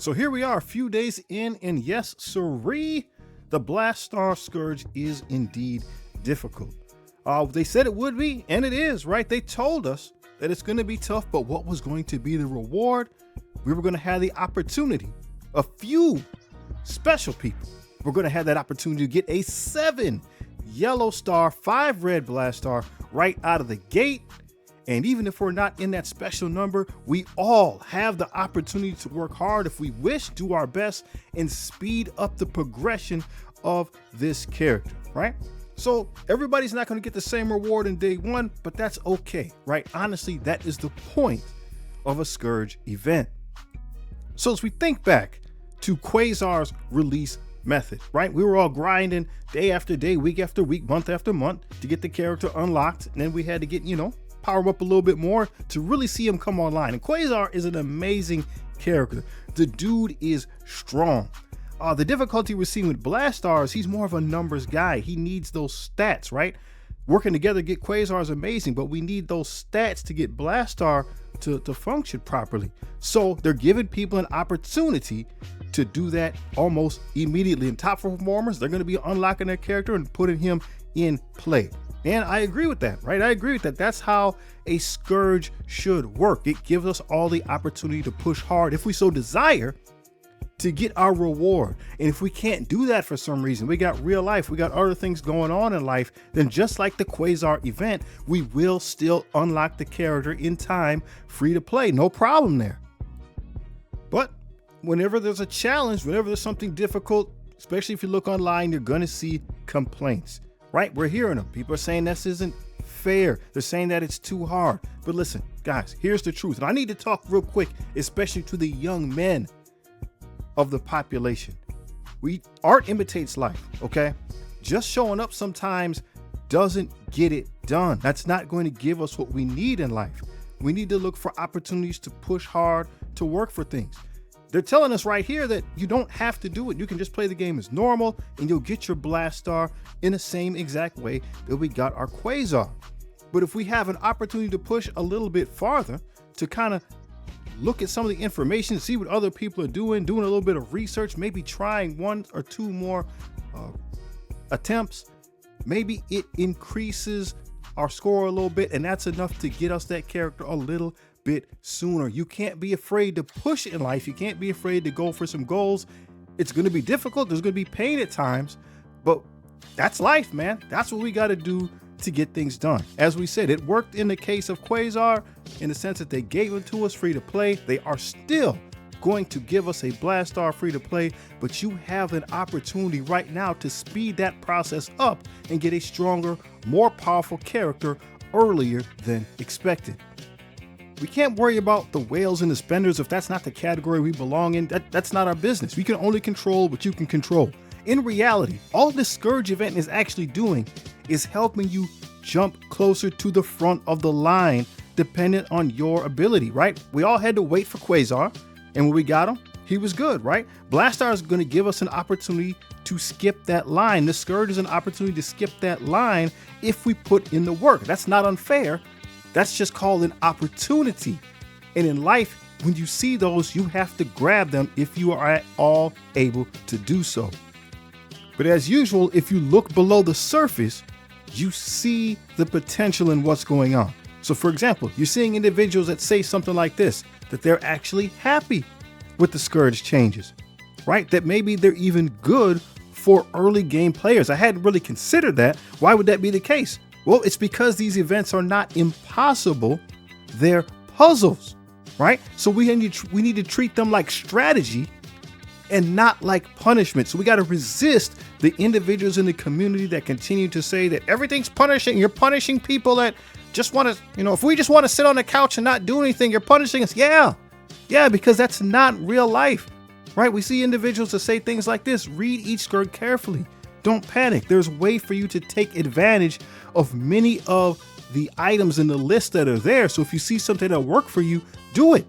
So here we are a few days in, and yes, sirree, the Blastaar Scourge is indeed difficult. They said it would be, and it is, right? They told us that it's going to be tough, but what was going to be the reward? We were going to have the opportunity. A few special people were going to have that opportunity to get a 7 yellow star, 5 red Blastar right out of the gate. And even if we're not in that special number, we all have the opportunity to work hard if we wish, do our best, and speed up the progression of this character, right? So everybody's not going to get the same reward in day one, but that's okay, right? Honestly, that is the point of a Scourge event. So as we think back to Quasar's release method, right? We were all grinding day after day, week after week, month after month to get the character unlocked. And then we had to get, power him up a little bit more to really see him come online. And Quasar is an amazing character. The dude is strong. The difficulty we're seeing with Blastar is he's more of a numbers guy. He needs those stats, right? Working together to get Quasar is amazing, but we need those stats to get Blastar to function properly. So they're giving people an opportunity to do that almost immediately. And top performers, they're going to be unlocking their character and putting him in play. And I agree with that, right? I agree with that. That's how a Scourge should work. It gives us all the opportunity to push hard if we so desire to get our reward. And if we can't do that for some reason, we got real life, we got other things going on in life, then just like the Quasar event, we will still unlock the character in time, free to play, no problem there. But whenever there's a challenge, whenever there's something difficult, especially if you look online, you're gonna see complaints, right? We're hearing them. People are saying this isn't fair. They're saying that it's too hard. But listen, guys, here's the truth. And I need to talk real quick, especially to the young men of the population. Art imitates life, okay? Just showing up sometimes doesn't get it done. That's not going to give us what we need in life. We need to look for opportunities to push hard, to work for things. They're telling us right here that you don't have to do it. You can just play the game as normal and you'll get your Blastar in the same exact way that we got our Quasar. But if we have an opportunity to push a little bit farther, to kind of look at some of the information, see what other people are doing a little bit of research, maybe trying 1 or 2 more attempts, maybe it increases our score a little bit, and that's enough to get us that character a little bit sooner. You can't be afraid to push in life. You can't be afraid to go for some goals. It's going to be difficult. There's going to be pain at times, but that's life, man. That's what we got to do to get things done. As we said, it worked in the case of Quasar in the sense that they gave it to us free to play. They are still going to give us a Blastar free to play, but you have an opportunity right now to speed that process up and get a stronger, more powerful character earlier than expected. We can't worry about the whales and the spenders if that's not the category we belong in. That's not our business. We can only control what you can control. In reality, all this Scourge event is actually doing is helping you jump closer to the front of the line dependent on your ability, right? We all had to wait for Quasar, and when we got him, he was good, right? Blastar is going to give us an opportunity to skip that line. The Scourge is an opportunity to skip that line if we put in the work. That's not unfair. That's just called an opportunity. And in life, when you see those, you have to grab them if you are at all able to do so. But as usual, if you look below the surface, you see the potential in what's going on. So for example, you're seeing individuals that say something like this, that they're actually happy with the Scourge changes, right? That maybe they're even good for early game players. I hadn't really considered that. Why would that be the case? Well, it's because these events are not impossible. They're puzzles, right? So we need to treat them like strategy and not like punishment. So we got to resist the individuals in the community that continue to say that everything's punishing. You're punishing people that just want to, if we just want to sit on the couch and not do anything, you're punishing us. Yeah, because that's not real life, right? We see individuals that say things like this. Read each Scourge carefully. Don't panic. There's a way for you to take advantage of many of the items in the list that are there. So if you see something that'll work for you, do it.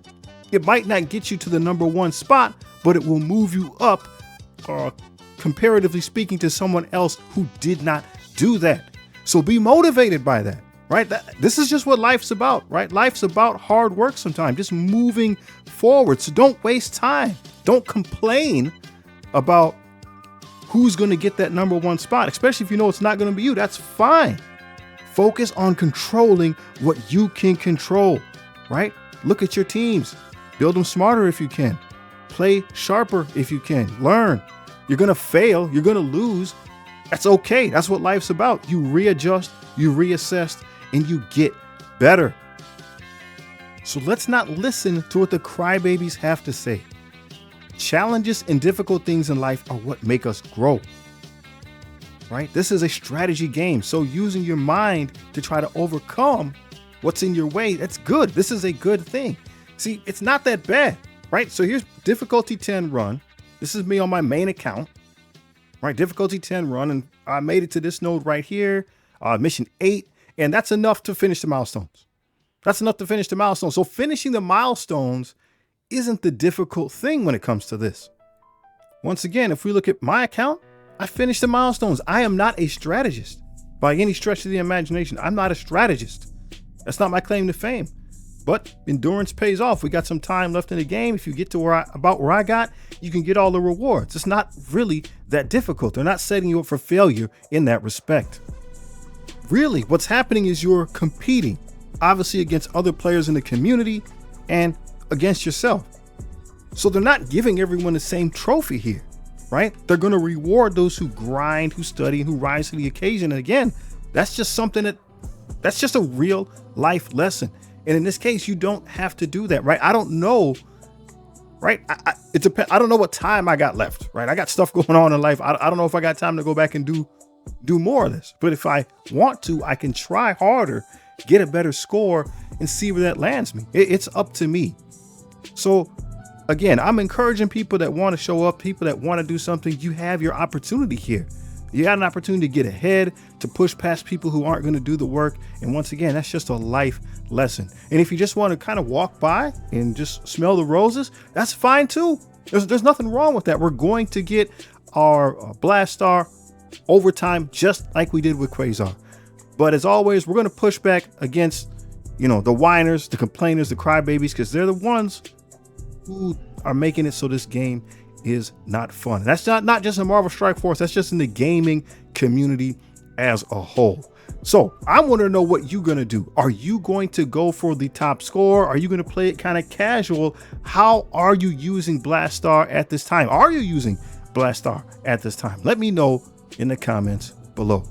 It might not get you to the #1 spot, but it will move you up, comparatively speaking, to someone else who did not do that. So be motivated by that. right? This is just what life's about, right? Life's about hard work sometimes, just moving forward. So don't waste time. Don't complain about who's going to get that #1 spot, especially if you know it's not going to be you. That's fine. Focus on controlling what you can control, right? Look at your teams. Build them smarter if you can. Play sharper if you can. Learn. You're going to fail. You're going to lose. That's okay. That's what life's about. You readjust, you reassess, and you get better. So let's not listen to what the crybabies have to say. Challenges and difficult things in life are what make us grow, right? This is a strategy game. So using your mind to try to overcome what's in your way, that's good. This is a good thing. See, it's not that bad, right? So here's difficulty 10 run. This is me on my main account, right? Difficulty 10 run. And I made it to this node right here, mission 8. And that's enough to finish the milestones. That's enough to finish the milestones. So finishing the milestones isn't the difficult thing when it comes to this. Once again, if we look at my account, I finished the milestones. I am not a strategist by any stretch of the imagination. I'm not a strategist. That's not my claim to fame. But endurance pays off. We got some time left in the game. If you get to about where I got, you can get all the rewards. It's not really that difficult. They're not setting you up for failure in that respect. Really, what's happening is you're competing, obviously, against other players in the community and against yourself. So they're not giving everyone the same trophy here, right? They're going to reward those who grind, who study, and who rise to the occasion. And again, that's just something that's just a real life lesson. And in this case, you don't have to do that, right? I don't know, right? It depends. I don't know what time I got left, right? I got stuff going on in life. I don't know if I got time to go back and do more of this. But if I want to, I can try harder, get a better score, and see where that lands me. It's up to me. So again, I'm encouraging people that want to show up, people that want to do something. You have your opportunity here. You got an opportunity to get ahead, to push past people who aren't going to do the work. And once again, that's just a life lesson. And if you just want to kind of walk by and just smell the roses, that's fine too. There's nothing wrong with that. We're going to get our Blastaar overtime just like we did with Quasar. But as always, we're going to push back against, the whiners, the complainers, the crybabies, because they're the ones who are making it so this game is not fun. That's not just in Marvel Strike Force. That's just in the gaming community as a whole. So I want to know what you're going to do. Are you going to go for the top score? Are you going to play it kind of casual? How are you using Blastaar at this time? Are you using Blastaar at this time? Let me know in the comments below.